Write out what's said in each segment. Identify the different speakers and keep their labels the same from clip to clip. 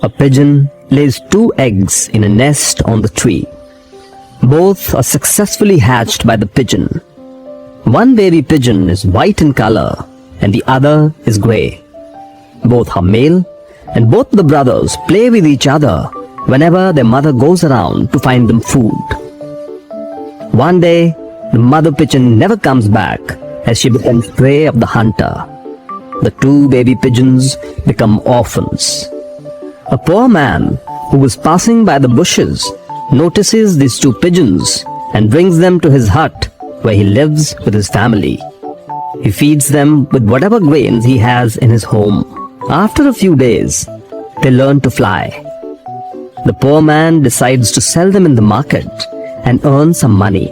Speaker 1: A pigeon lays 2 eggs in a nest on the tree. Both are successfully hatched by the pigeon. One baby pigeon is white in color and the other is grey. Both are male and both the brothers play with each other whenever their mother goes around to find them food. One day, the mother pigeon never comes back as she becomes prey of the hunter. The 2 baby pigeons become orphans. A poor man who was passing by the bushes notices these 2 pigeons and brings them to his hut where he lives with his family. He feeds them with whatever grains he has in his home. After a few days, they learn to fly. The poor man decides to sell them in the market and earn some money.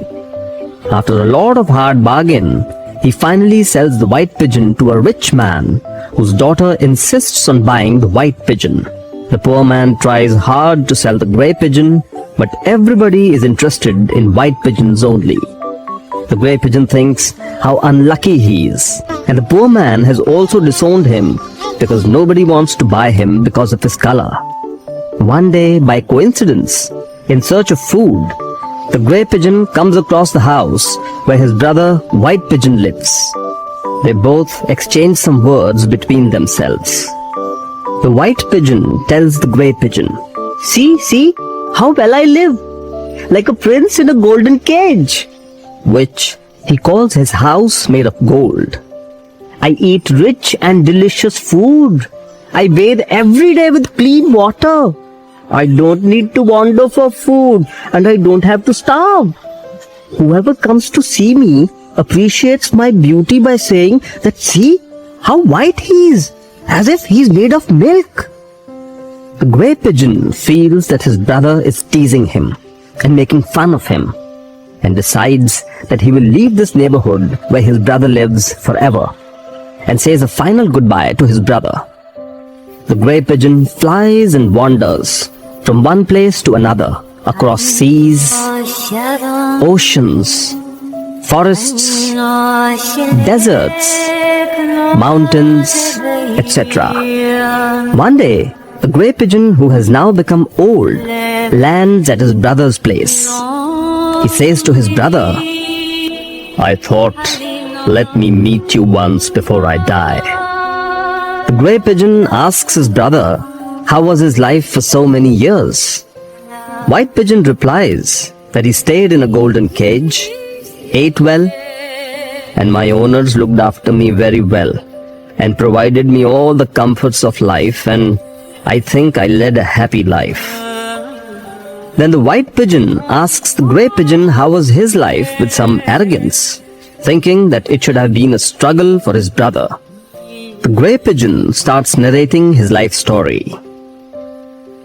Speaker 1: After a lot of hard bargain, he finally sells the white pigeon to a rich man whose daughter insists on buying the white pigeon. The poor man tries hard to sell the grey pigeon, but everybody is interested in white pigeons only. The grey pigeon thinks how unlucky he is, and the poor man has also disowned him because nobody wants to buy him because of his color. One day, by coincidence, in search of food, the grey pigeon comes across the house where his brother white pigeon lives. They both exchange some words between themselves. The white pigeon tells the grey pigeon, See, how well I live, like a prince in a golden cage, which he calls his house made of gold. I eat rich and delicious food. I bathe every day with clean water. I don't need to wander for food and I don't have to starve. Whoever comes to see me appreciates my beauty by saying that see how white he is, as if he's made of milk. The grey pigeon feels that his brother is teasing him and making fun of him, and decides that he will leave this neighborhood where his brother lives forever, and says a final goodbye to his brother. The grey pigeon flies and wanders from one place to another across seas, oceans, forests, deserts, mountains, etc. One day, the grey pigeon, who has now become old, lands at his brother's place. He says to his brother, I thought, let me meet you once before I die. The grey pigeon asks his brother, how was his life for so many years? White pigeon replies that he stayed in a golden cage, ate well, and my owners looked after me very well and provided me all the comforts of life, and I think I led a happy life. Then the white pigeon asks the grey pigeon how was his life with some arrogance, thinking that it should have been a struggle for his brother. The grey pigeon starts narrating his life story.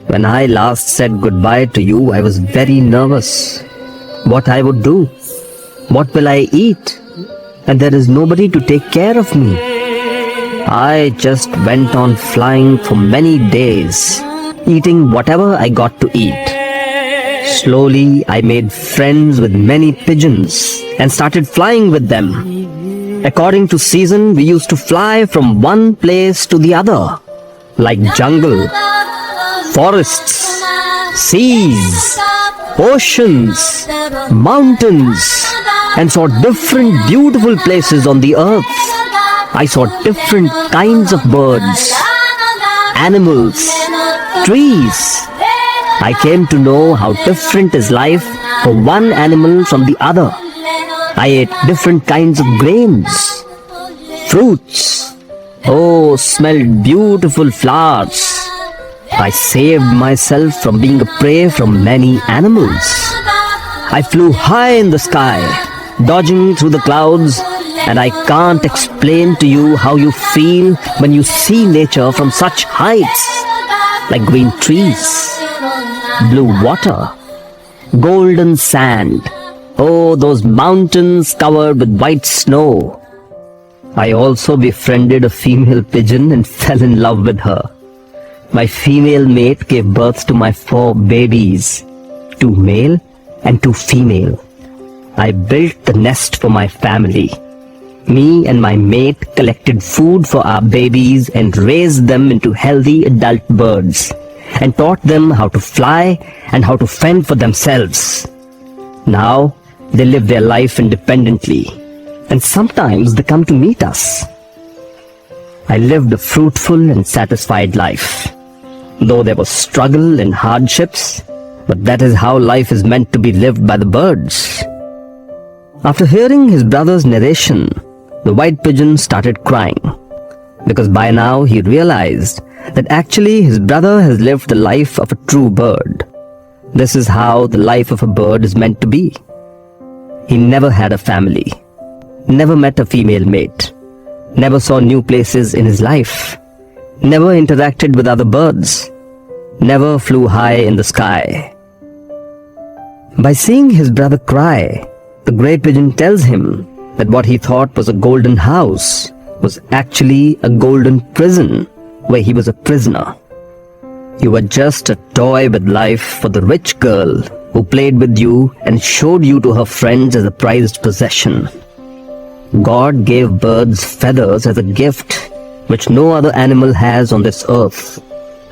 Speaker 1: When I last said goodbye to you, I was very nervous. What I would do? What will I eat? And there is nobody to take care of me. I just went on flying for many days, eating whatever I got to eat. Slowly, I made friends with many pigeons and started flying with them. According to season, we used to fly from one place to the other, like jungle, forests, seas, oceans, mountains, and saw different beautiful places on the earth. I saw different kinds of birds, animals, trees. I came to know how different is life for one animal from the other. I ate different kinds of grains, fruits. Oh, smelled beautiful flowers. I saved myself from being a prey from many animals. I flew high in the sky, dodging through the clouds, and I can't explain to you how you feel when you see nature from such heights, like green trees, blue water, golden sand. Oh, those mountains covered with white snow. I also befriended a female pigeon and fell in love with her. My female mate gave birth to my 4 babies, 2 male and 2 female. I built the nest for my family. Me and my mate collected food for our babies and raised them into healthy adult birds. and taught them how to fly and how to fend for themselves. Now, they live their life independently, and sometimes they come to meet us. I lived a fruitful and satisfied life, though there was struggle and hardships, but that is how life is meant to be lived by the birds. After hearing his brother's narration, the white pigeon started crying, because by now he realized that actually his brother has lived the life of a true bird. This is how the life of a bird is meant to be. He never had a family, never met a female mate, never saw new places in his life, never interacted with other birds, never flew high in the sky. By seeing his brother cry, the grey pigeon tells him that what he thought was a golden house was actually a golden prison where he was a prisoner. You were just a toy with life for the rich girl who played with you and showed you to her friends as a prized possession. God gave birds feathers as a gift which no other animal has on this earth,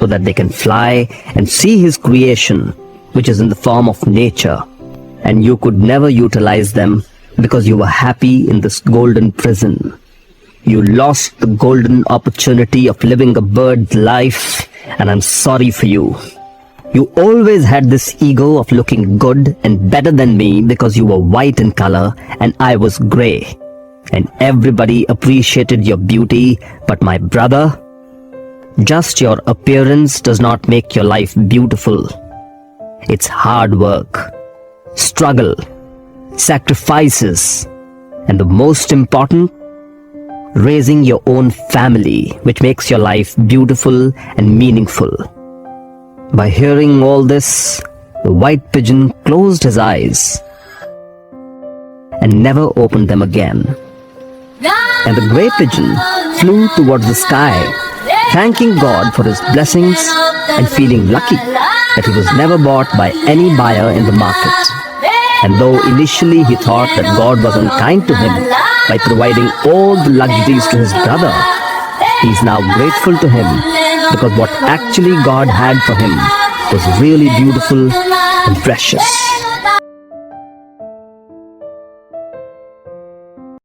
Speaker 1: so that they can fly and see his creation, which is in the form of nature, and you could never utilize them because you were happy in this golden prison. You lost the golden opportunity of living a bird's life, and I'm sorry for you. You always had this ego of looking good and better than me because you were white in color and I was grey. And everybody appreciated your beauty, but my brother, just your appearance does not make your life beautiful. It's hard work, struggle, sacrifices, and the most important, raising your own family, which makes your life beautiful and meaningful. By hearing all this, the white pigeon closed his eyes and never opened them again. And the grey pigeon flew towards the sky, thanking God for his blessings and feeling lucky that he was never bought by any buyer in the market. And though initially he thought that God was unkind to him by providing all the luxuries to his brother, he is now grateful to him because what actually God had for him was really beautiful and precious.